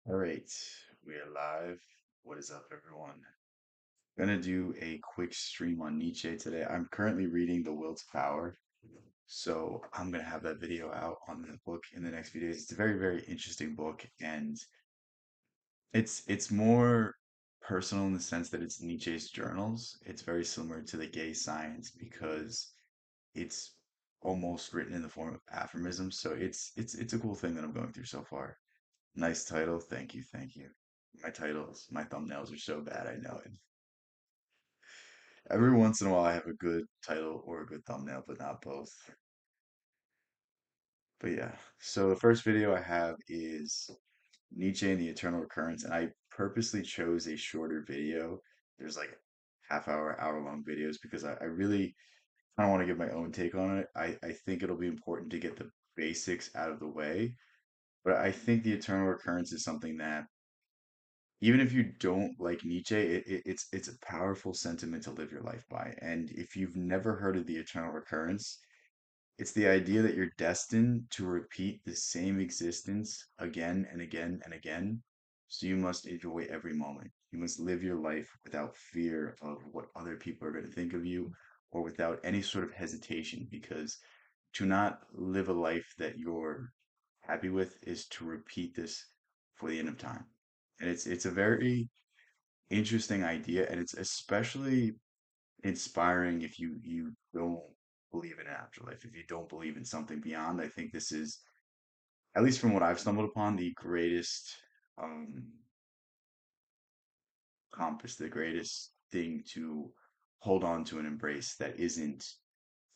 All right, we are live. What is up, everyone? Gonna do a quick stream on Nietzsche today. I'm currently reading The Will to Power, so I'm gonna have that video out on the book in the next few days. It's a very, very interesting book, and it's more personal in the sense that it's Nietzsche's journals. It's very similar to the gay science because it's almost written in the form of aphorisms. So it's a cool thing that I'm going through so far. Nice title. Thank you. Thank you. My thumbnails are so bad. I know it. Every once in a while, I have a good title or a good thumbnail, but not both. But yeah. So the first video I have is Nietzsche and the Eternal Recurrence, and I purposely chose a shorter video. There's like hour long videos because I really kind of want to give my own take on it. I think it'll be important to get the basics out of the way, but I think the Eternal Recurrence is something that even if you don't like Nietzsche, it's a powerful sentiment to live your life by. And if you've never heard of the eternal recurrence, it's the idea that you're destined to repeat the same existence again and again and again. So you must enjoy every moment. You must live your life without fear of what other people are going to think of you or without any sort of hesitation, because to not live a life that you're happy with is to repeat this for the end of time. And it's a very interesting idea, and it's especially inspiring if you don't believe in an afterlife, if you don't believe in something beyond. I think this is, at least from what I've stumbled upon, the greatest um compass, the greatest thing to hold on to and embrace that isn't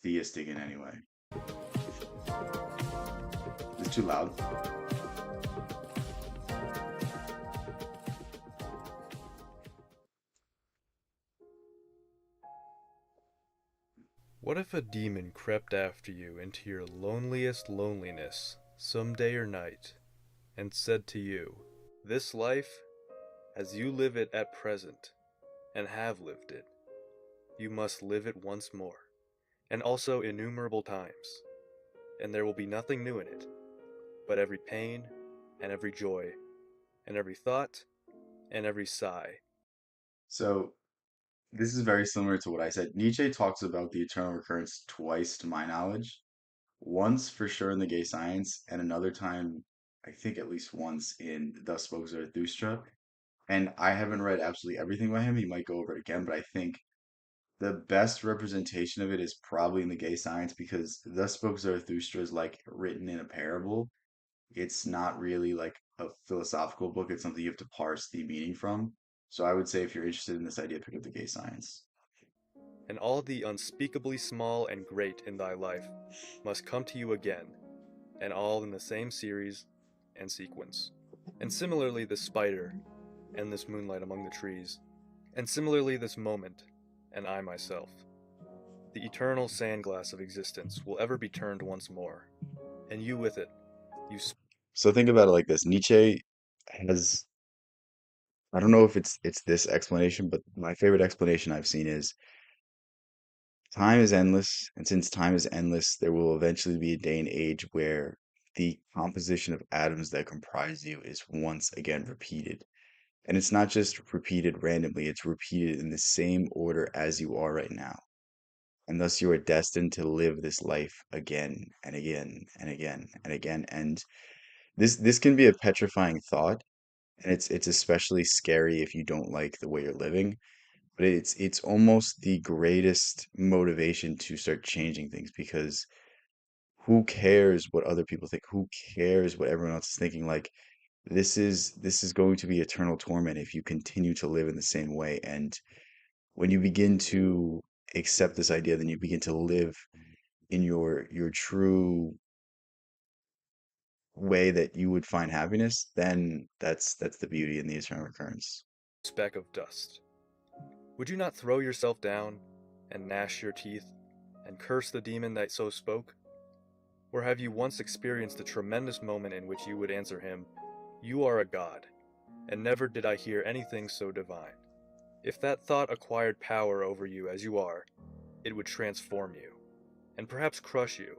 theistic in any way. It's too loud. What if a demon crept after you into your loneliest loneliness some day or night and said to you, "This life, as you live it at present, and have lived it, you must live it once more, and also innumerable times, and there will be nothing new in it, but every pain, and every joy, and every thought, and every sigh." So this is very similar to what I said. Nietzsche talks about the eternal recurrence twice, to my knowledge. Once for sure in the gay science, and another time, I think at least once in Thus Spoke Zarathustra. And I haven't read absolutely everything by him. He might go over it again, but I think the best representation of it is probably in the gay science because Thus Spoke Zarathustra is like written in a parable. It's not really like a philosophical book. It's something you have to parse the meaning from. So I would say if you're interested in this idea, pick up the gay science. And all the unspeakably small and great in thy life must come to you again, and all in the same series and sequence. And similarly, this spider, and this moonlight among the trees, and similarly, this moment, and I myself. The eternal sandglass of existence will ever be turned once more, and you with it. You So think about it like this. Nietzsche has, I don't know if it's this explanation, but my favorite explanation I've seen is time is endless, and since time is endless, there will eventually be a day and age where the composition of atoms that comprise you is once again repeated. And it's not just repeated randomly, it's repeated in the same order as you are right now. And thus you are destined to live this life again and again and again and again. And this can be a petrifying thought, and it's especially scary if you don't like the way you're living. But it's almost the greatest motivation to start changing things because who cares what other people think? Who cares what everyone else is thinking? Like this is going to be eternal torment if you continue to live in the same way. And when you begin to accept this idea, then you begin to live in your true way that you would find happiness, then that's the beauty in the eternal recurrence. speck of dust. Would you not throw yourself down, and gnash your teeth, and curse the demon that so spoke? Or have you once experienced the tremendous moment in which you would answer him, "You are a god, and never did I hear anything so divine"? If that thought acquired power over you as you are, it would transform you, and perhaps crush you.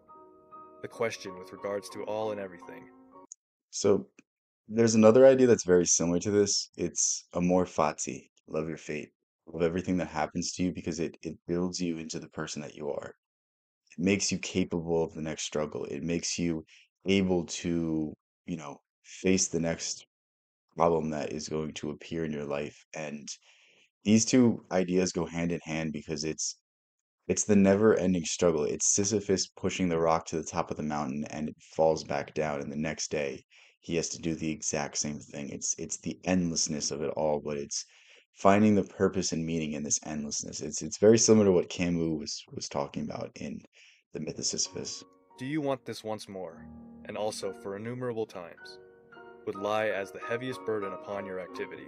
The question with regards to all and everything. So There's another idea that's very similar to this. It's amor fati, love your fate. Love everything that happens to you because it builds you into the person that you are. It makes you capable of the next struggle. It makes you able to, face the next problem that is going to appear in your life. And these two ideas go hand in hand because it's the never-ending struggle. It's Sisyphus pushing the rock to the top of the mountain and it falls back down, and the next day he has to do the exact same thing. It's the endlessness of it all, but it's finding the purpose and meaning in this endlessness. It's very similar to what Camus was talking about in the myth of Sisyphus. Do you want this once more, and also for innumerable times, would lie as the heaviest burden upon your activity?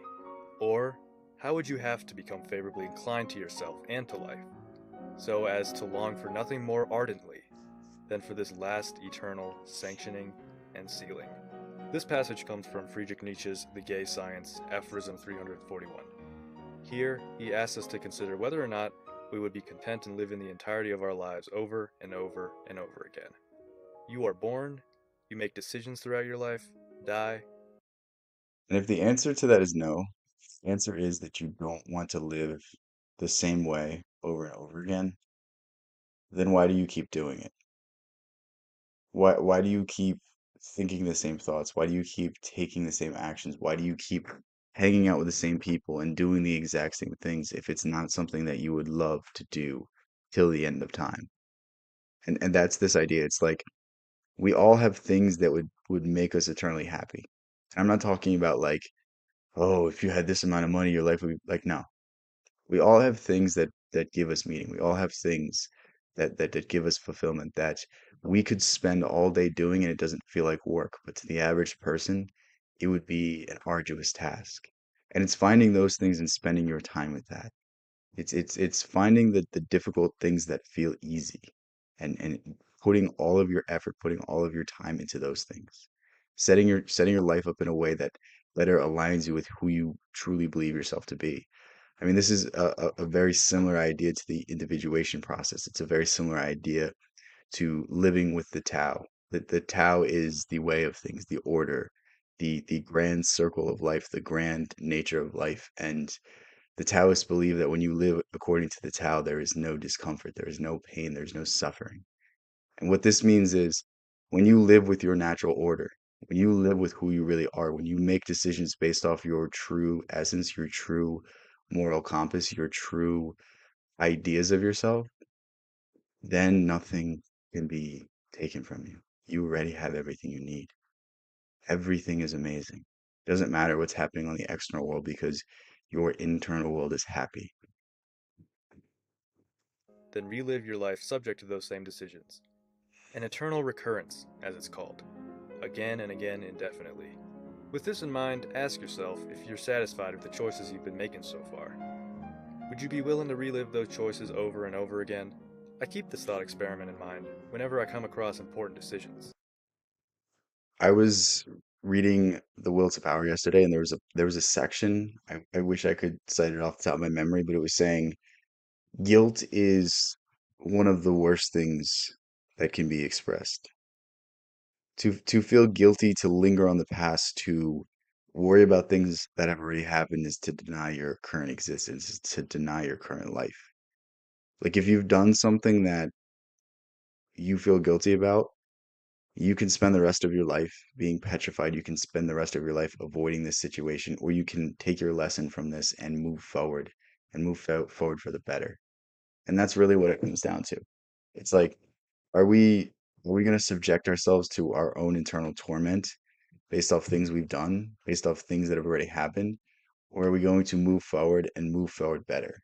Or, how would you have to become favorably inclined to yourself and to life, so as to long for nothing more ardently than for this last eternal sanctioning and sealing? This passage comes from Friedrich Nietzsche's The Gay Science, aphorism 341. Here, he asks us to consider whether or not we would be content in living the entirety of our lives over and over and over again. You are born, you make decisions throughout your life, die. And if the answer to that is no, the answer is that you don't want to live the same way over and over again, then why do you keep doing it? Why do you keep thinking the same thoughts? Why do you keep taking the same actions? Why do you keep hanging out with the same people and doing the exact same things if it's not something that you would love to do till the end of time? And that's this idea. It's like we all have things that would make us eternally happy. I'm not talking about like, oh, if you had this amount of money, your life would be like, no. We all have things that give us meaning. We all have things that give us fulfillment that we could spend all day doing and it doesn't feel like work. But to the average person, it would be an arduous task. And it's finding those things and spending your time with that. It's finding the difficult things that feel easy and putting all of your effort, putting all of your time into those things. Setting your life up in a way that better aligns you with who you truly believe yourself to be. I mean, this is a very similar idea to the individuation process. It's a very similar idea to living with the Tao. The Tao is the way of things, the order, the grand circle of life, the grand nature of life. And the Taoists believe that when you live according to the Tao, there is no discomfort, there is no pain, there's no suffering. And what this means is when you live with your natural order, when you live with who you really are, when you make decisions based off your true essence, your true moral compass, your true ideas of yourself, then nothing can be taken from you. You already have everything you need. Everything is amazing. Doesn't matter what's happening on the external world because your internal world is happy. Then relive your life subject to those same decisions. An eternal recurrence, as it's called, again and again indefinitely. With this in mind, ask yourself if you're satisfied with the choices you've been making so far. Would you be willing to relive those choices over and over again? I keep this thought experiment in mind whenever I come across important decisions. I was reading The Will to Power yesterday, and there was a section. I wish I could cite it off the top of my memory, but it was saying guilt is one of the worst things that can be expressed. To feel guilty, to linger on the past, to worry about things that have already happened is to deny your current existence, is to deny your current life. Like if you've done something that you feel guilty about, you can spend the rest of your life being petrified. You can spend the rest of your life avoiding this situation, or you can take your lesson from this and move forward and forward for the better. And that's really what it comes down to. It's like, are we are we going to subject ourselves to our own internal torment based off things we've done, based off things that have already happened, or are we going to move forward and move forward better?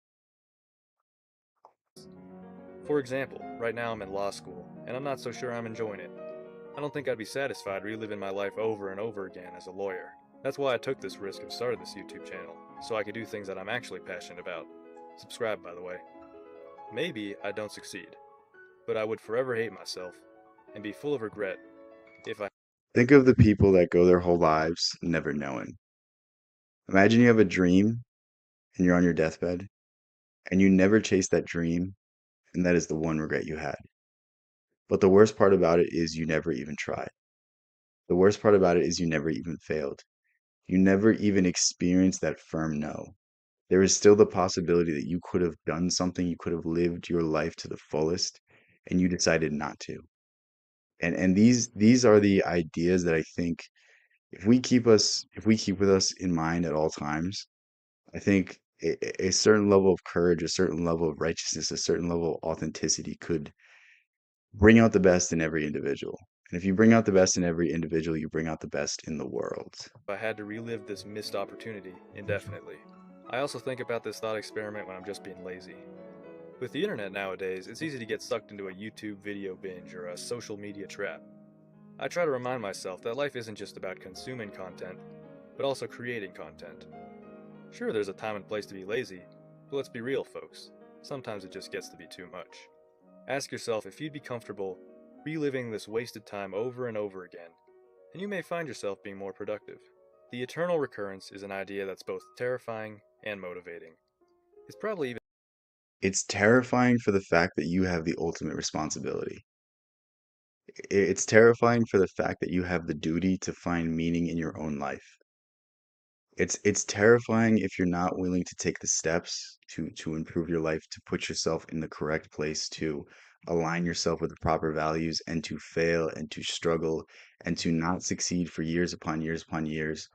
For example, right now I'm in law school, and I'm not so sure I'm enjoying it. I don't think I'd be satisfied reliving my life over and over again as a lawyer. That's why I took this risk and started this YouTube channel, so I could do things that I'm actually passionate about. Subscribe, by the way. Maybe I don't succeed, but I would forever hate myself and be full of regret if I. Think of the people that go their whole lives never knowing. Imagine you have a dream and you're on your deathbed and you never chase that dream, and that is the one regret you had. But the worst part about it is you never even tried. The worst part about it is you never even failed. You never even experienced that firm no. There is still the possibility that you could have done something, you could have lived your life to the fullest, and you decided not to. And these are the ideas that I think if we keep with us in mind at all times, I think a certain level of courage, a certain level of righteousness, a certain level of authenticity could bring out the best in every individual. And if you bring out the best in every individual, you bring out the best in the world. I had to relive this missed opportunity indefinitely. I also think about this thought experiment when I'm just being lazy. With the internet nowadays, it's easy to get sucked into a YouTube video binge or a social media trap. I try to remind myself that life isn't just about consuming content, but also creating content. Sure, there's a time and place to be lazy, but let's be real, folks. Sometimes it just gets to be too much. Ask yourself if you'd be comfortable reliving this wasted time over and over again, and you may find yourself being more productive. The eternal recurrence is an idea that's both terrifying and motivating. It's probably even It's terrifying for the fact that you have the ultimate responsibility. It's terrifying for the fact that you have the duty to find meaning in your own life. It's terrifying if you're not willing to take the steps to improve your life, to put yourself in the correct place, to align yourself with the proper values, and to fail and to struggle and to not succeed for years upon years upon years.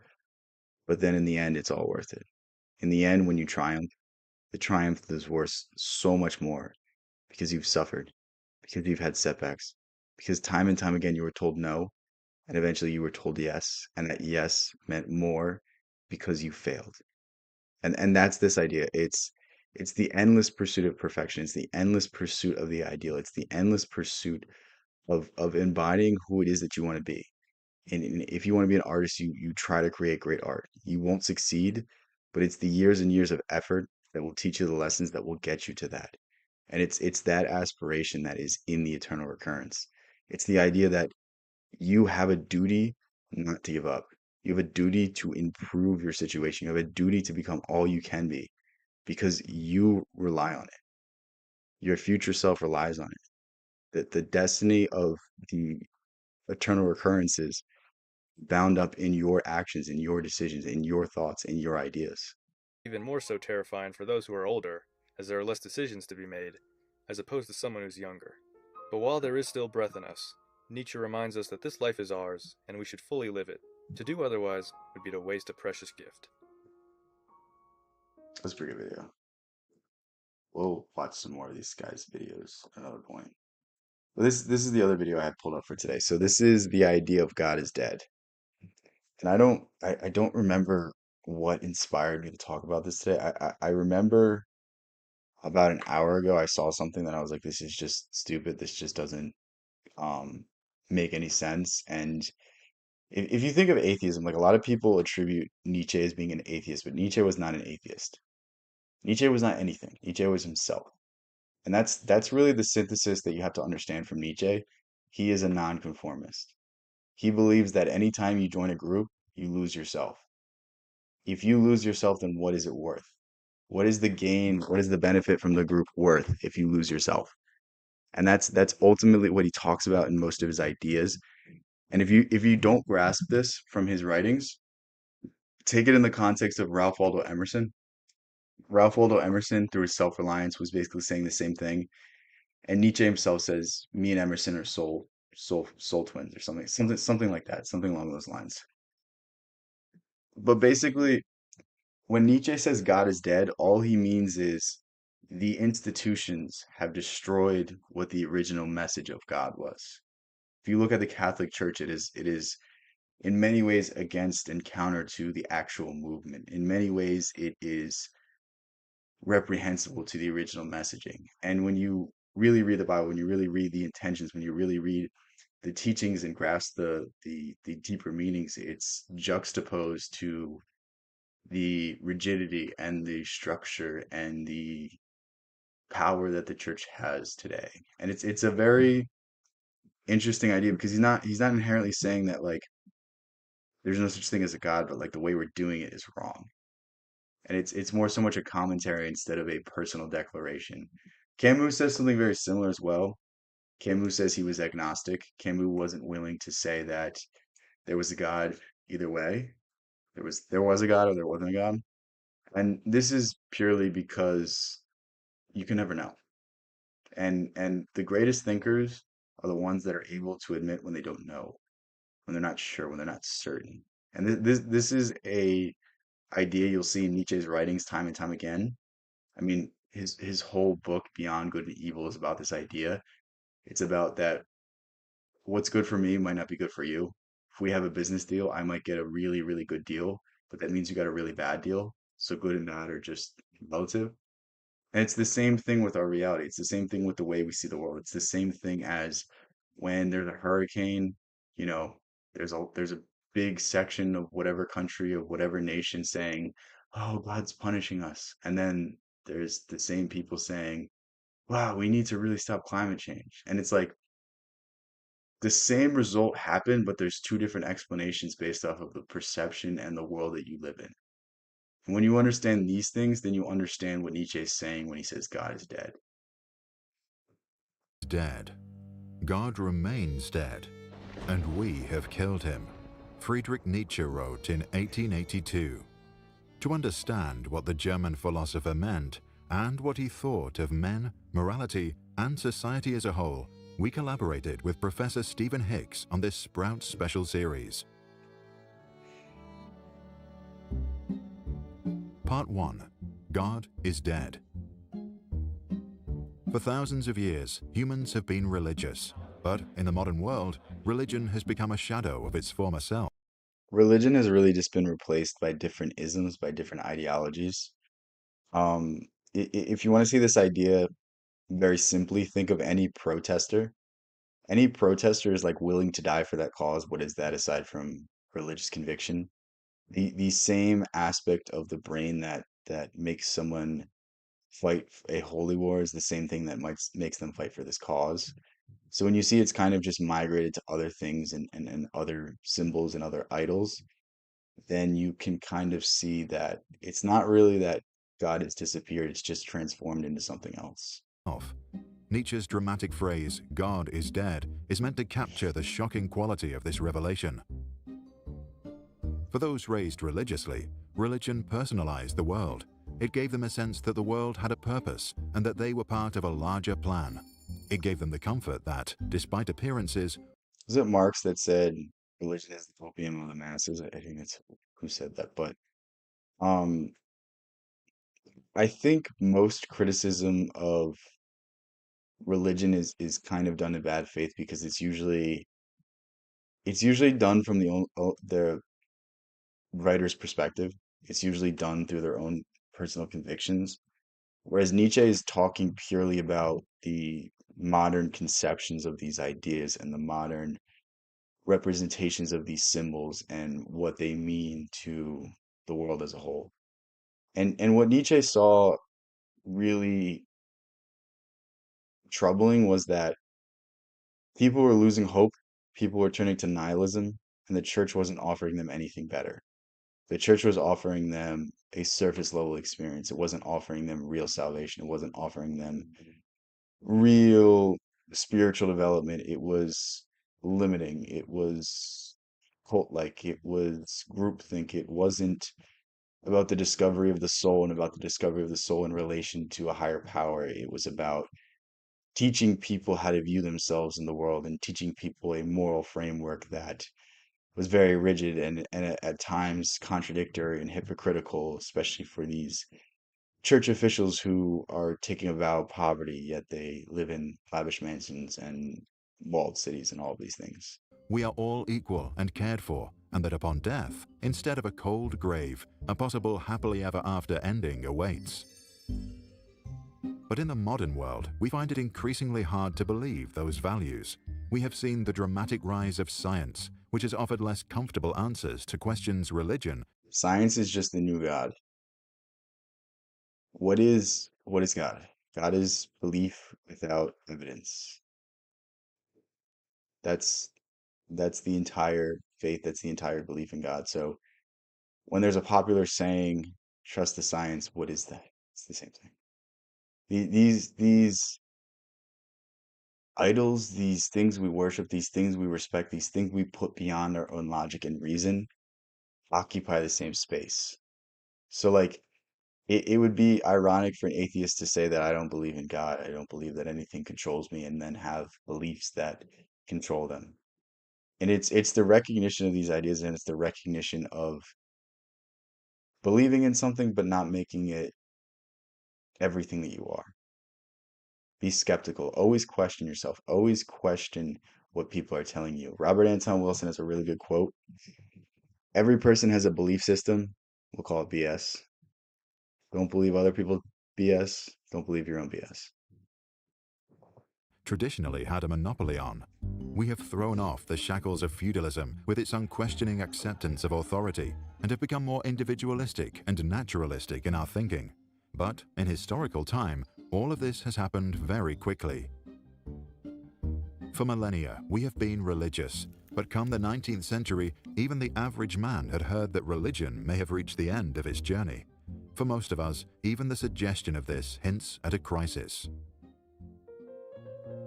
But then in the end, it's all worth it. In the end, when you triumph, the triumph is worth so much more because you've suffered, because you've had setbacks, because time and time again you were told no, and eventually you were told yes, and that yes meant more because you failed. And that's this idea. It's the endless pursuit of perfection. It's the endless pursuit of the ideal. It's the endless pursuit of embodying who it is that you want to be. And if you want to be an artist, you try to create great art. You won't succeed, but it's the years and years of effort that will teach you the lessons that will get you to that. And it's that aspiration that is in the eternal recurrence. It's the idea that you have a duty not to give up. You have a duty to improve your situation. You have a duty to become all you can be because you rely on it. Your future self relies on it. That the destiny of the eternal recurrence is bound up in your actions, in your decisions, in your thoughts, in your ideas. more so terrifying for those who are older, as there are less decisions to be made, as opposed to someone who's younger. But while there is still breath in us, Nietzsche reminds us that this life is ours, and we should fully live it. To do otherwise would be to waste a precious gift. That's a pretty good video. We'll watch some more of these guys' videos at another point. But this is the other video I had pulled up for today. So this is the idea of God is dead. And I don't remember what inspired me to talk about this today. I remember about an hour ago I saw something that I was like, this is just stupid. This just doesn't um make any sense. And if you think of atheism, like a lot of people attribute Nietzsche as being an atheist, but Nietzsche was not an atheist. Nietzsche was not anything. Nietzsche was himself. And that's really the synthesis that you have to understand from Nietzsche. He is a nonconformist. He believes that anytime you join a group, you lose yourself. If you lose yourself, then what is it worth? What is the gain? What is the benefit from the group worth if you lose yourself? And that's ultimately what he talks about in most of his ideas. And if you don't grasp this from his writings, take it in the context of Ralph Waldo Emerson. Ralph Waldo Emerson, through his self-reliance, was basically saying the same thing. And Nietzsche himself says, "Me and Emerson are soul twins, or something like that, something along those lines." But basically, when Nietzsche says God is dead, all he means is the institutions have destroyed what the original message of God was. If you look at the Catholic Church, it is in many ways against and counter to the actual movement. In many ways, it is reprehensible to the original messaging. And when you really read the Bible, when you really read the intentions, when you really read the teachings and grasp the deeper meanings, it's juxtaposed to the rigidity and the structure and the power that the church has today. And it's a very interesting idea because he's not inherently saying that like there's no such thing as a God, but like the way we're doing it is wrong. And it's more so much a commentary instead of a personal declaration. Camus says something very similar as well. Camus says he was agnostic. Camus wasn't willing to say that There was a God either way. There was a God or there wasn't a God. And this is purely because you can never know. And the greatest thinkers are the ones that are able to admit when they don't know, when they're not sure, when they're not certain. And this is a idea you'll see in Nietzsche's writings time and time again. I mean, his whole book Beyond Good and Evil is about this idea. It's about that what's good for me might not be good for you. If we have a business deal, I might get a really, really good deal, but that means you got a really bad deal. So good and bad are just relative. And it's the same thing with our reality. It's the same thing with the way we see the world. It's the same thing as when there's a hurricane, you know, there's a big section of whatever country, of whatever nation saying, "Oh, God's punishing us." And then there's the same people saying, "Wow, we need to really stop climate change." And it's like the same result happened, but there's two different explanations based off of the perception and the world that you live in. And when you understand these things, then you understand what Nietzsche is saying when he says God is dead. Dead. God remains dead, and we have killed him. Friedrich Nietzsche wrote in 1882. To understand what the German philosopher meant and what he thought of men, morality, and society as a whole, we collaborated with Professor Stephen Hicks on this Sprout special series. Part 1. God is dead. For thousands of years, humans have been religious, but in the modern world, religion has become a shadow of its former self. Religion has really just been replaced by different isms, by different ideologies. Um, if you want to see this idea very simply, think of any protester. Any protester is like willing to die for that cause. What is that aside from religious conviction? The same aspect of the brain that makes someone fight a holy war is the same thing that makes them fight for this cause. So when you see it's kind of just migrated to other things and other symbols and other idols, then you can kind of see that it's not really that God has disappeared, it's just transformed into something else. Nietzsche's dramatic phrase, God is dead, is meant to capture the shocking quality of this revelation. For those raised religiously, religion personalized the world. It gave them a sense that the world had a purpose and that they were part of a larger plan. It gave them the comfort that, despite appearances, Was it Marx that said religion is the opium of the masses? I think that's who said that. But um, I think most criticism of religion is kind of done in bad faith because it's usually done from the writer's perspective. It's usually done through their own personal convictions. Whereas Nietzsche is talking purely about the modern conceptions of these ideas and the modern representations of these symbols and what they mean to the world as a whole. And what Nietzsche saw really troubling was that people were losing hope, people were turning to nihilism, and the church wasn't offering them anything better. The church was offering them a surface level experience. It wasn't offering them real salvation. It wasn't offering them real spiritual development. It was limiting. It was cult-like. It was groupthink. It wasn't about the discovery of the soul and about the discovery of the soul in relation to a higher power. It was about teaching people how to view themselves in the world and teaching people a moral framework that was very rigid and at times contradictory and hypocritical, especially for these church officials who are taking a vow of poverty, yet they live in lavish mansions and walled cities and all of these things. we are all equal and cared for, and that upon death, instead of a cold grave, a possible happily ever after ending awaits. But in the modern world, we find it increasingly hard to believe those values. We have seen the dramatic rise of science, which has offered less comfortable answers to questions religion Science is just the new God. What is God? God is belief without evidence. That's that's the entire faith, that's the entire belief in God. So when there's a popular saying, trust the science, what is that? It's the same thing. These idols, these things we worship, these things we respect, these things we put beyond our own logic and reason, occupy the same space. So, like, it would be ironic for an atheist to say that I don't believe in God, I don't believe that anything controls me, and then have beliefs that control them. And it's the recognition of these ideas, and it's the recognition of believing in something but not making it everything that you are. Be skeptical. Always question yourself. Always question what people are telling you. Robert Anton Wilson has a really good quote. Every person has a belief system. We'll call it BS. Don't believe other people's BS. Don't believe your own BS. Traditionally had a monopoly on. We have thrown off the shackles of feudalism with its unquestioning acceptance of authority and have become more individualistic and naturalistic in our thinking. But in historical time, all of this has happened very quickly. For millennia, we have been religious, but come the 19th century, even the average man had heard that religion may have reached the end of its journey. For most of us, even the suggestion of this hints at a crisis.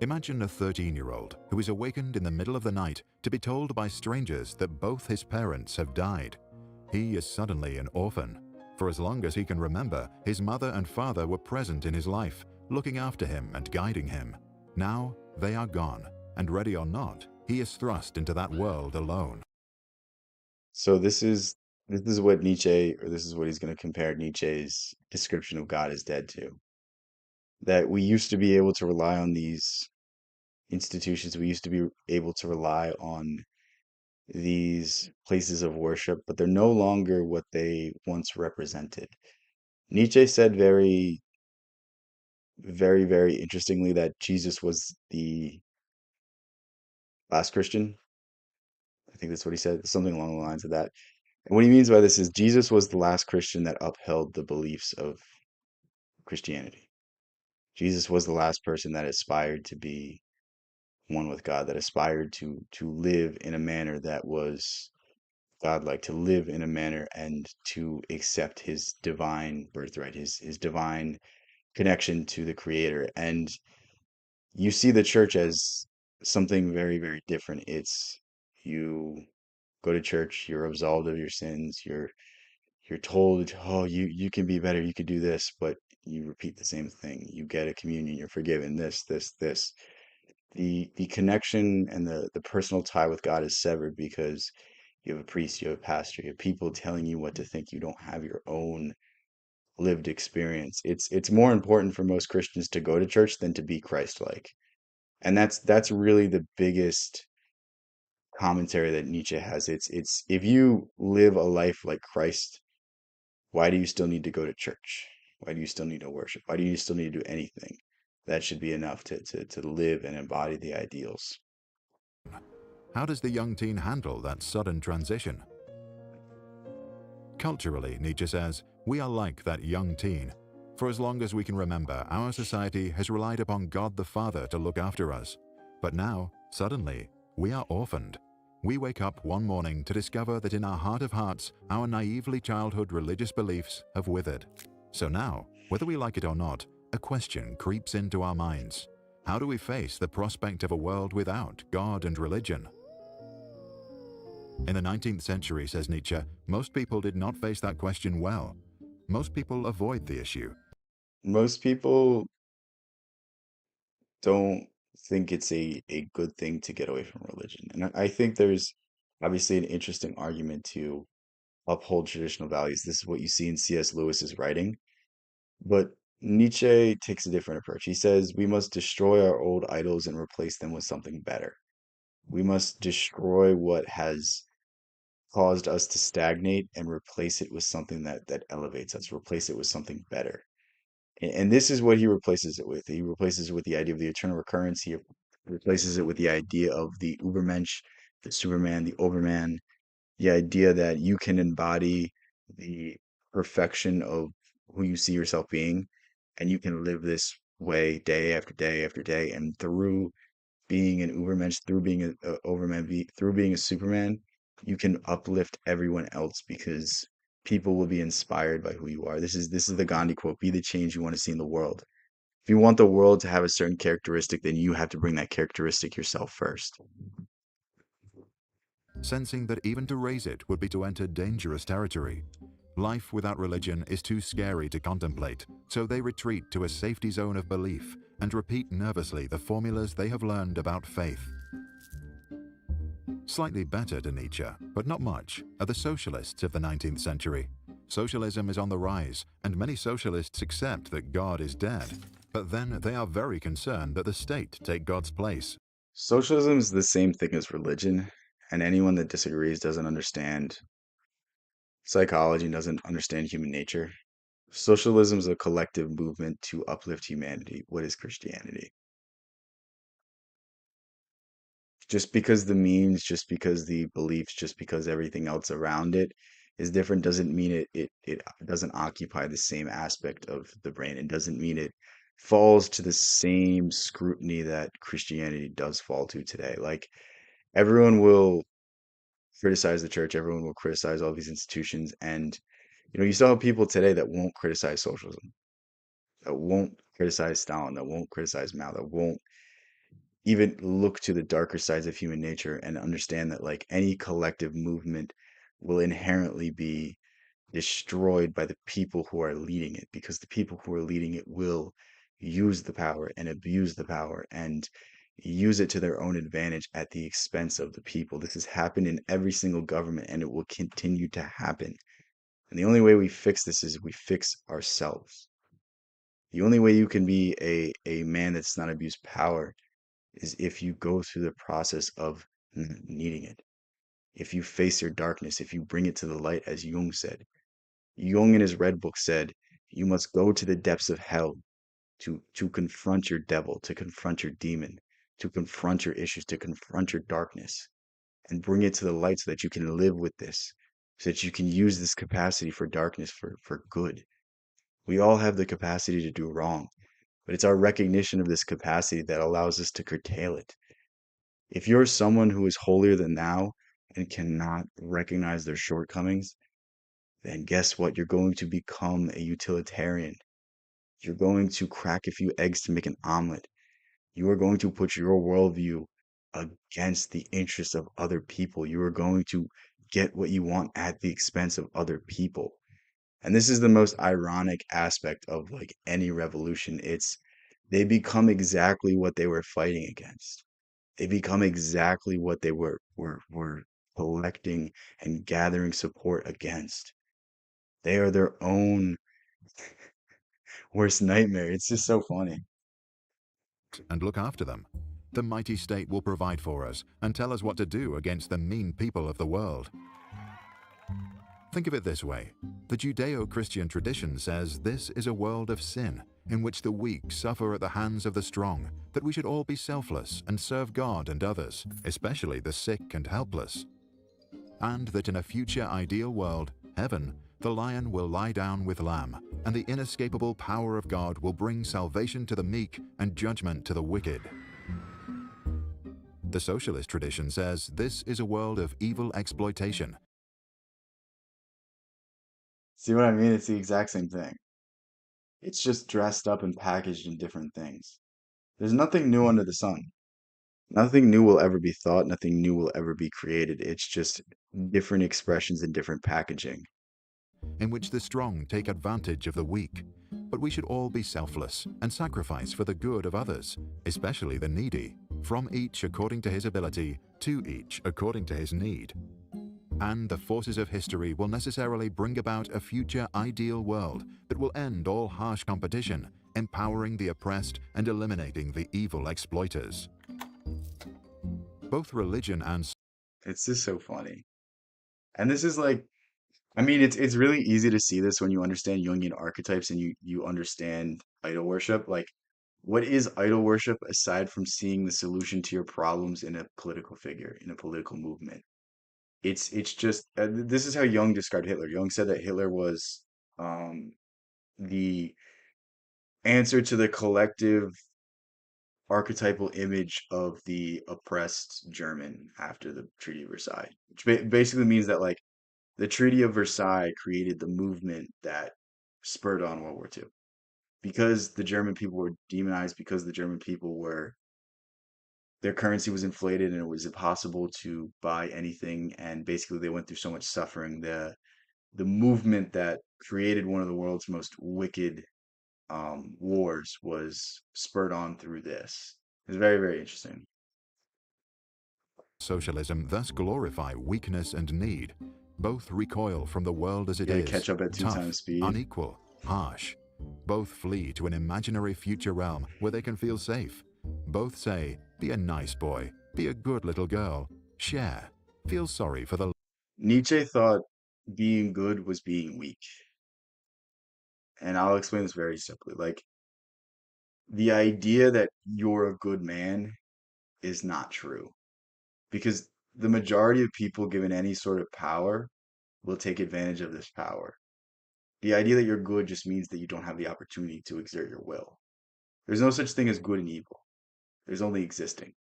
Imagine a 13-year-old who is awakened in the middle of the night to be told by strangers that both his parents have died. He is suddenly an orphan. For as long as he can remember, his mother and father were present in his life, looking after him and guiding him. Now they are gone, and ready or not, he is thrust into that world alone. So this is what Nietzsche, or this is what he's going to compare Nietzsche's description of God as dead to. That we used to be able to rely on these institutions, we used to be able to rely on these places of worship, but they're no longer what they once represented. Nietzsche said very, very, very interestingly that Jesus was the last Christian. I think that's what he said, something along the lines of that. And what he means by this is Jesus was the last Christian that upheld the beliefs of Christianity. Jesus was the last person that aspired to be one with God, that aspired to live in a manner that was godlike, to live in a manner and to accept his divine birthright, his divine connection to the Creator. And you see the church as something very, very different. It's you go to church, you're absolved of your sins, you're told, oh, you can be better, you could do this, but you repeat the same thing. You get a communion, you're forgiven, this. The connection and the personal tie with God is severed because you have a priest, you have a pastor, you have people telling you what to think. You don't have your own lived experience. It's more important for most Christians to go to church than to be Christ-like. And that's really the biggest commentary that Nietzsche has. It's if you live a life like Christ, why do you still need to go to church? Why do you still need to worship? Why do you still need to do anything? That should be enough to live and embody the ideals. How does the young teen handle that sudden transition? Culturally, Nietzsche says, we are like that young teen. For as long as we can remember, our society has relied upon God the Father to look after us. But now, suddenly, we are orphaned. We wake up one morning to discover that in our heart of hearts, our naively childhood religious beliefs have withered. So now, whether we like it or not, a question creeps into our minds. How do we face the prospect of a world without God and religion? In the 19th century, says Nietzsche, most people did not face that question well. Most people avoid the issue. Most people don't think it's a good thing to get away from religion. And I think there's obviously an interesting argument to uphold traditional values. This is what you see in C.S. Lewis's writing. But Nietzsche takes a different approach. He says we must destroy our old idols and replace them with something better. We must destroy what has caused us to stagnate and replace it with something that elevates us, replace it with something better. And this is what he replaces it with. He replaces it with the idea of the eternal recurrence. He replaces it with the idea of the Ubermensch, the Superman, the Overman, the idea that you can embody the perfection of who you see yourself being, and you can live this way day after day after day. And through being an Ubermensch, through being a Overman, through being a Superman, you can uplift everyone else because people will be inspired by who you are. This is the Gandhi quote: "Be the change you want to see in the world." If you want the world to have a certain characteristic, then you have to bring that characteristic yourself first. sensing that even to raise it would be to enter dangerous territory. Life without religion is too scary to contemplate, so they retreat to a safety zone of belief and repeat nervously the formulas they have learned about faith. Slightly better to Nietzsche, but not much, are the socialists of the 19th century. Socialism is on the rise, and many socialists accept that God is dead, but then they are very concerned that the state take God's place. Socialism is the same thing as religion, and anyone that disagrees doesn't understand psychology and doesn't understand human nature. Socialism is a collective movement to uplift humanity. What is Christianity? Just because the means, just because the beliefs, just because everything else around it is different doesn't mean it doesn't occupy the same aspect of the brain. It doesn't mean it falls to the same scrutiny that Christianity does fall to today. Like everyone will criticize the church, everyone will criticize all these institutions, and you still have people today that won't criticize socialism, that won't criticize Stalin, that won't criticize Mao, that won't even look to the darker sides of human nature and understand that like any collective movement will inherently be destroyed by the people who are leading it, because the people who are leading it will use the power and abuse the power and use it to their own advantage at the expense of the people. This has happened in every single government and it will continue to happen. And the only way we fix this is we fix ourselves. The only way you can be a man that's not abused power is if you go through the process of needing it. If you face your darkness, if you bring it to the light, as Jung said. Jung in his Red Book said, you must go to the depths of hell to confront your devil, to confront your demon, to confront your issues, to confront your darkness, and bring it to the light so that you can live with this, so that you can use this capacity for darkness for good. We all have the capacity to do wrong, but it's our recognition of this capacity that allows us to curtail it. If you're someone who is holier than thou and cannot recognize their shortcomings, then guess what? You're going to become a utilitarian. You're going to crack a few eggs to make an omelet. You are going to put your worldview against the interests of other people. You are going to get what you want at the expense of other people. And this is the most ironic aspect of like any revolution. It's they become exactly what they were fighting against. They become exactly what they were collecting and gathering support against. They are their own worst nightmare. It's just so funny. And look after them. The mighty state will provide for us and tell us what to do against the mean people of the world. Think of it this way. The Judeo-Christian tradition says this is a world of sin, in which the weak suffer at the hands of the strong, that we should all be selfless and serve God and others, especially the sick and helpless. And that in a future ideal world, heaven, the lion will lie down with lamb, and the inescapable power of God will bring salvation to the meek and judgment to the wicked. The socialist tradition says this is a world of evil exploitation. See what I mean? It's the exact same thing. It's just dressed up and packaged in different things. There's nothing new under the sun. Nothing new will ever be thought, nothing new will ever be created. It's just different expressions and different packaging. In which the strong take advantage of the weak. But we should all be selfless and sacrifice for the good of others, especially the needy, from each according to his ability, to each according to his need. And the forces of history will necessarily bring about a future ideal world that will end all harsh competition, empowering the oppressed and eliminating the evil exploiters. Both religion and It's just so funny. And this is like, I mean, it's really easy to see this when you understand Jungian archetypes and you understand idol worship. Like, what is idol worship aside from seeing the solution to your problems in a political figure, in a political movement? It's just this is how Jung described Hitler. Jung said that Hitler was um, the answer to the collective archetypal image of the oppressed German after the Treaty of Versailles, which basically means that like the Treaty of Versailles created the movement that spurred on World War II. because the German people were demonized, because the German people were their currency was inflated and it was impossible to buy anything, and basically they went through so much suffering. The movement that created one of the world's most wicked wars was spurred on through this. It's very, very interesting. Socialism thus glorify weakness and need. Both recoil from the world as You it gotta is, catch up at two tough, times speed. unequal, harsh. Both flee to an imaginary future realm where they can feel safe. Both say, be a nice boy, be a good little girl, share, feel sorry for the Nietzsche thought being good was being weak. And I'll explain this very simply. Like, the idea that you're a good man is not true because the majority of people given any sort of power will take advantage of this power. The idea that you're good just means that you don't have the opportunity to exert your will. There's no such thing as good and evil. There's only existing.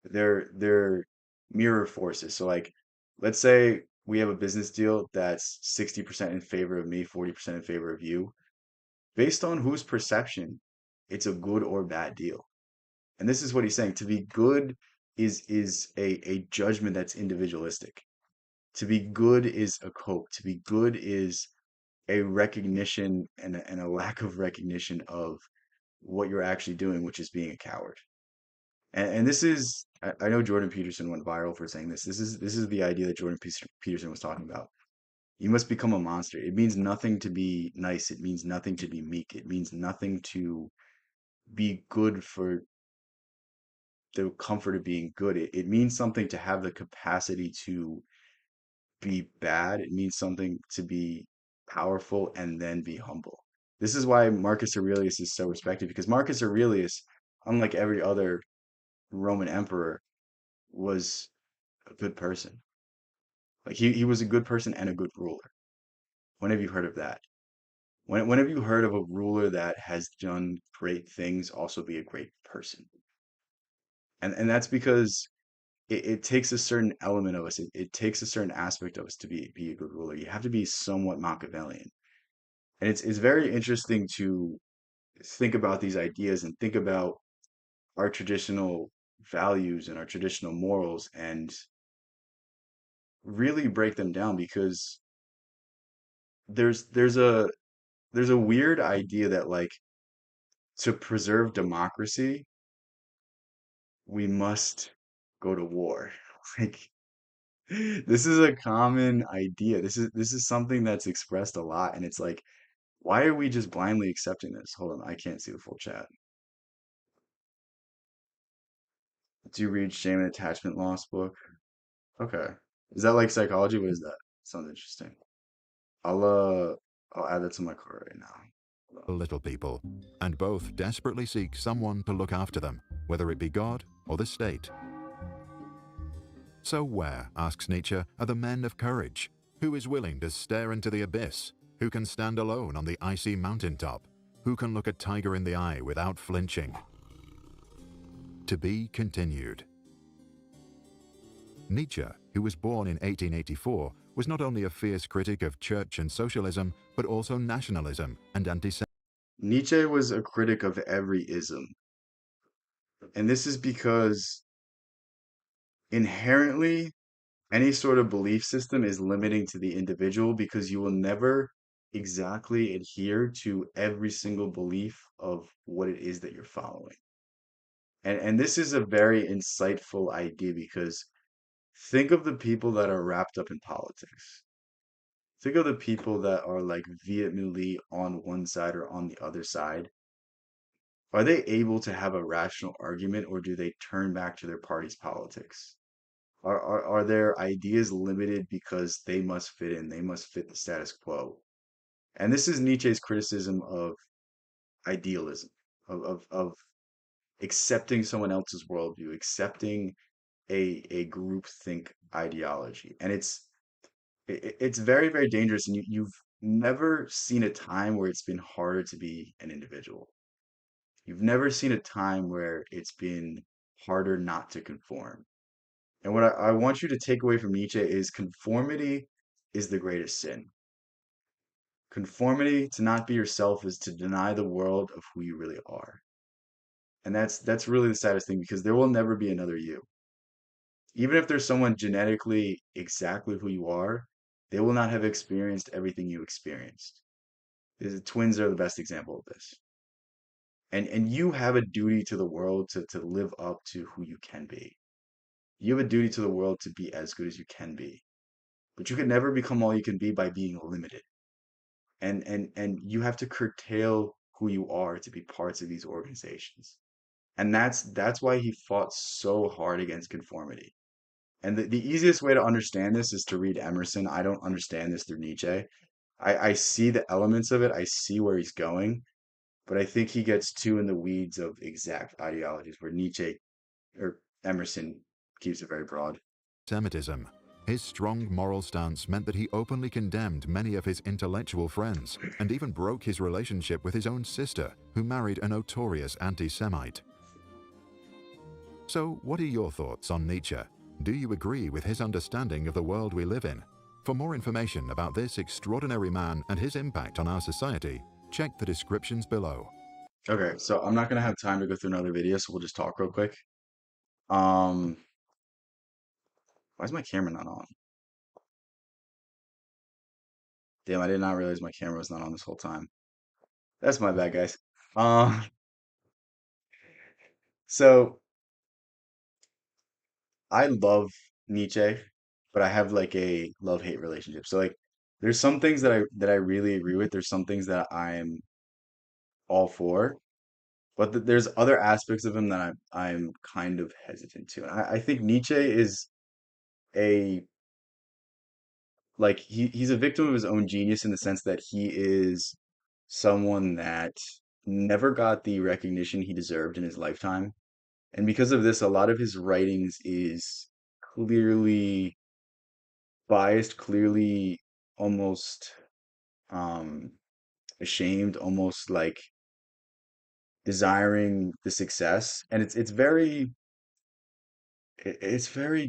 They're mirror forces. So like let's say we have a business deal that's 60% in favor of me, 40% in favor of you. Based on whose perception, it's a good or bad deal. And this is what he's saying. To be good is a judgment that's individualistic. To be good is a cope. To be good is a recognition and a lack of recognition of what you're actually doing, which is being a coward. And this is I know Jordan Peterson went viral for saying this. This is the idea that Peterson was talking about. You must become a monster. It means nothing to be nice. It means nothing to be meek. It means nothing to be good for the comfort of being good. It means something to have the capacity to be bad. It means something to be powerful and then be humble. This is why Marcus Aurelius is so respected because Marcus Aurelius, unlike every other Roman emperor, was a good person. Like he was a good person and a good ruler. When have you heard of that? When have you heard of a ruler that has done great things also be a great person? And that's because it takes a certain element of us. It takes a certain aspect of us to be a good ruler. You have to be somewhat Machiavellian. And it's very interesting to think about these ideas and think about our traditional values and our traditional morals and really break them down because there's there's a there's a weird idea that like to preserve democracy, we must go to war. Like this is a common idea. This is something that's expressed a lot, and it's like, why are we just blindly accepting this? Hold on, I can't see the full chat. Do you read Shame and Attachment Loss book? Okay. Is that like psychology? What is that? Sounds interesting. I'll uh I'll add that to my cart right now. Hold on. little people, and both desperately seek someone to look after them, whether it be God or the state. So where, asks Nietzsche, are the men of courage? Who is willing to stare into the abyss? Who can stand alone on the icy mountaintop? Who can look a tiger in the eye without flinching? To be continued. Nietzsche, who was born in 1884, was not only a fierce critic of church and socialism, but also nationalism and anti-Semitism. Nietzsche was a critic of every ism, and this is because inherently any sort of belief system is limiting to the individual because you will never exactly adhere to every single belief of what it is that you're following. And this is a very insightful idea because think of the people that are wrapped up in politics. Think of the people that are like vehemently on one side or on the other side. Are they able to have a rational argument or do they turn back to their party's politics? Are their ideas limited because they must fit in, they must fit the status quo? And this is Nietzsche's criticism of idealism, of accepting someone else's worldview, accepting a groupthink ideology. And it's very, very dangerous. And you've never seen a time where it's been harder to be an individual. You've never seen a time where it's been harder not to conform. And what I want you to take away from Nietzsche is conformity is the greatest sin. Conformity to not be yourself is to deny the world of who you really are. And that's really the saddest thing because there will never be another you. Even if there's someone genetically exactly who you are, they will not have experienced everything you experienced. The twins are the best example of this. And you have a duty to the world to live up to who you can be. You have a duty to the world to be as good as you can be. But you can never become all you can be by being limited. And you have to curtail who you are to be parts of these organizations. And that's why he fought so hard against conformity. And the easiest way to understand this is to read Emerson. I don't understand this through Nietzsche. I see the elements of it, I see where he's going, but I think he gets too in the weeds of exact ideologies where Nietzsche or Emerson keeps it very broad. Semitism. His strong moral stance meant that he openly condemned many of his intellectual friends and even broke his relationship with his own sister, who married a notorious anti-Semite. So, what are your thoughts on Nietzsche? Do you agree with his understanding of the world we live in? For more information about this extraordinary man and his impact on our society, check the descriptions below. Okay, so I'm not gonna have time to go through another video, so we'll just talk real quick. Um, why is my camera not on? Damn, I did not realize my camera was not on this whole time. That's my bad, guys. Um, so I love Nietzsche, but I have like a love-hate relationship. So like there's some things that I really agree with. There's some things that I'm all for, but there's other aspects of him that I'm kind of hesitant to. And I think Nietzsche is a like he's a victim of his own genius in the sense that he is someone that never got the recognition he deserved in his lifetime. And because of this, a lot of his writings is clearly biased, clearly almost um ashamed, almost like desiring the success. And it's very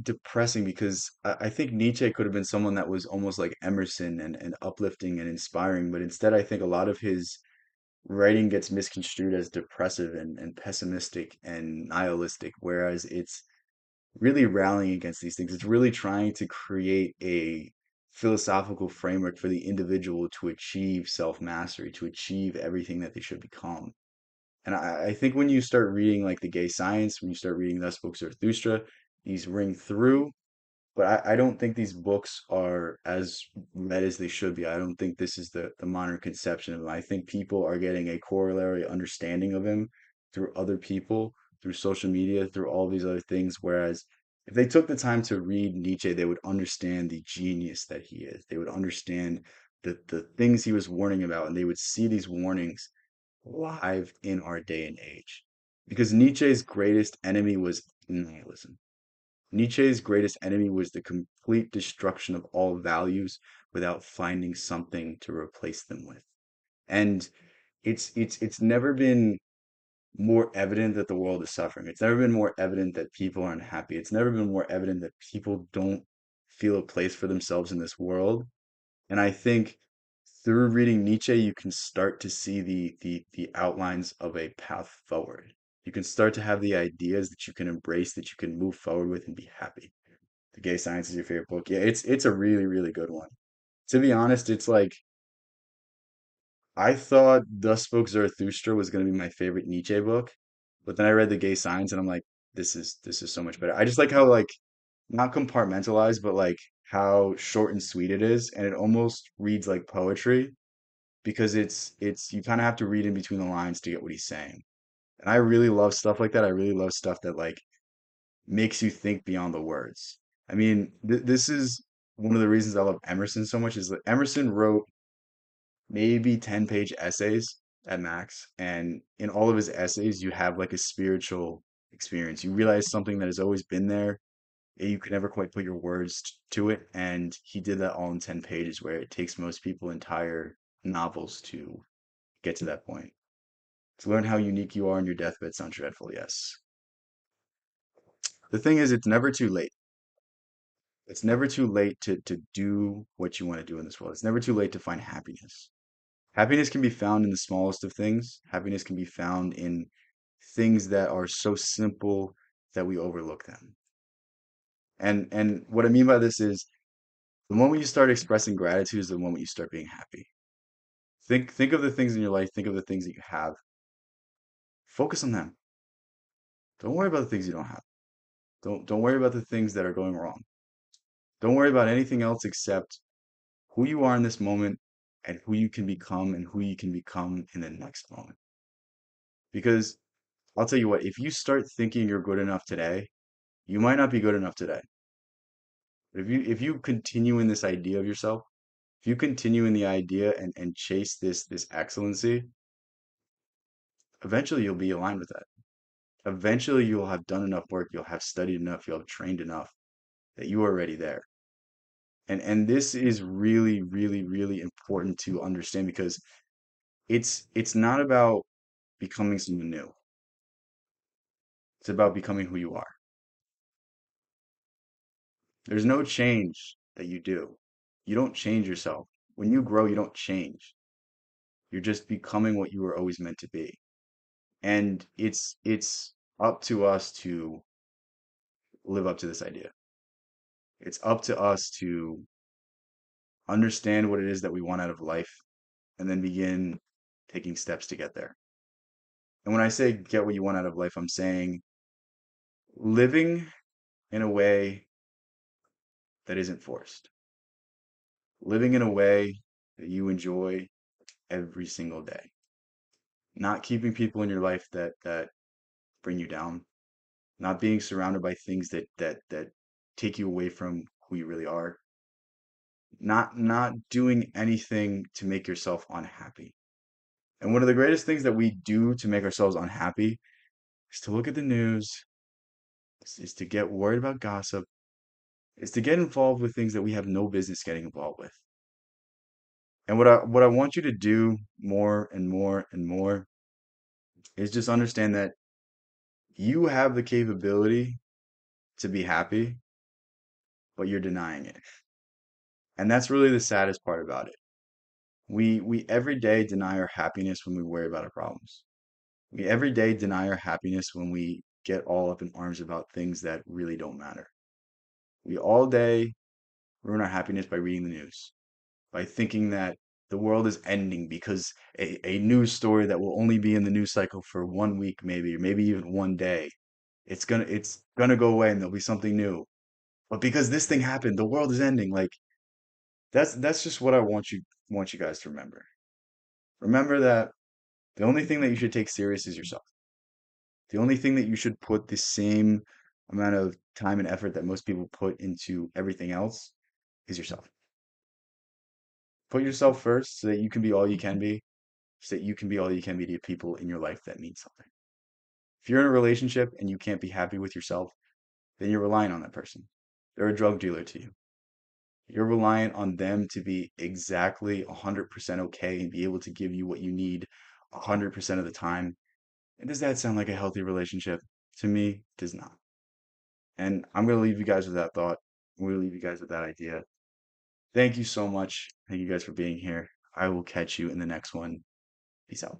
depressing because I think Nietzsche could have been someone that was almost like Emerson and uplifting and inspiring, but instead I think a lot of his writing gets misconstrued as depressive and pessimistic and nihilistic, whereas it's really rallying against these things. It's really trying to create a philosophical framework for the individual to achieve self-mastery, to achieve everything that they should become. And I think when you start reading like the gay science, when you start reading Thus Spoke Zarathustra, these ring through, but I don't think these books are as read as they should be. I don't think this is the modern conception of him. I think people are getting a corollary understanding of him through other people, through social media, through all these other things. Whereas if they took the time to read Nietzsche, they would understand the genius that he is. They would understand the things he was warning about, and they would see these warnings live in our day and age. Because Nietzsche's greatest enemy was nihilism. Nietzsche's greatest enemy was the complete destruction of all values without finding something to replace them with. And it's never been more evident that the world is suffering. It's never been more evident that people are unhappy. It's never been more evident that people don't feel a place for themselves in this world. And I think through reading Nietzsche, you can start to see the outlines of a path forward. You can start to have the ideas that you can embrace, that you can move forward with and be happy. The Gay Science is your favorite book. Yeah, it's a really, really good one. To be honest, it's like I thought Thus Spoke Zarathustra was gonna be my favorite Nietzsche book, but then I read The Gay Science and I'm like, this is so much better. I just like how like not compartmentalized, but like how short and sweet it is, and it almost reads like poetry because it's you kind of have to read in between the lines to get what he's saying. And I really love stuff like that. I really love stuff that like makes you think beyond the words. I mean, this is one of the reasons I love Emerson so much is that Emerson wrote maybe 10-page essays at max, and in all of his essays you have like a spiritual experience. You realize something that has always been there. You could never quite put your words to it, and he did that all in 10 pages where it takes most people entire novels to get to that point. To learn how unique you are on your deathbed sounds dreadful, yes. The thing is, it's never too late. It's never too late to do what you want to do in this world. It's never too late to find happiness. Happiness can be found in the smallest of things. Happiness can be found in things that are so simple that we overlook them. And what I mean by this is the moment you start expressing gratitude is the moment you start being happy. Think of the things in your life, think of the things that you have. Focus on them. Don't worry about the things you don't have. Don't worry about the things that are going wrong. Don't worry about anything else except who you are in this moment and who you can become and who you can become in the next moment. Because I'll tell you what, if you start thinking you're good enough today, you might not be good enough today. But if you continue in this idea of yourself, if you continue in the idea and chase this excellency, eventually you'll be aligned with that. Eventually you'll have done enough work, you'll have studied enough, you'll have trained enough that you are already there. And this is really, really, really important to understand because it's not about becoming someone new. It's about becoming who you are. There's no change that you do. You don't change yourself. When you grow, you don't change. You're just becoming what you were always meant to be. And it's up to us to live up to this idea. It's up to us to understand what it is that we want out of life and then begin taking steps to get there. And when I say get what you want out of life, I'm saying living in a way that isn't forced. Living in a way that you enjoy every single day. Not keeping people in your life that bring you down. Not being surrounded by things that take you away from who you really are. Not doing anything to make yourself unhappy. And one of the greatest things that we do to make ourselves unhappy is to look at the news, is to get worried about gossip, is to get involved with things that we have no business getting involved with. And what I want you to do more and more and more is just understand that you have the capability to be happy, but you're denying it. And that's really the saddest part about it. We every day deny our happiness when we worry about our problems. We every day deny our happiness when we get all up in arms about things that really don't matter. We all day ruin our happiness by reading the news, by thinking that the world is ending because a news story that will only be in the news cycle for 1 week, maybe, or maybe even one day, it's gonna go away and there'll be something new. But because this thing happened, the world is ending. Like that's just what I want you guys to remember. Remember that the only thing that you should take serious is yourself. The only thing that you should put the same amount of time and effort that most people put into everything else is yourself. Put yourself first so that you can be all you can be, so that you can be all you can be to people in your life that mean something. If you're in a relationship and you can't be happy with yourself, then you're relying on that person. They're a drug dealer to you. You're reliant on them to be exactly 100% okay and be able to give you what you need 100% of the time. And does that sound like a healthy relationship? To me, it does not. And I'm going to leave you guys with that thought. I'm going to leave you guys with that idea. Thank you so much. Thank you guys for being here. I will catch you in the next one. Peace out.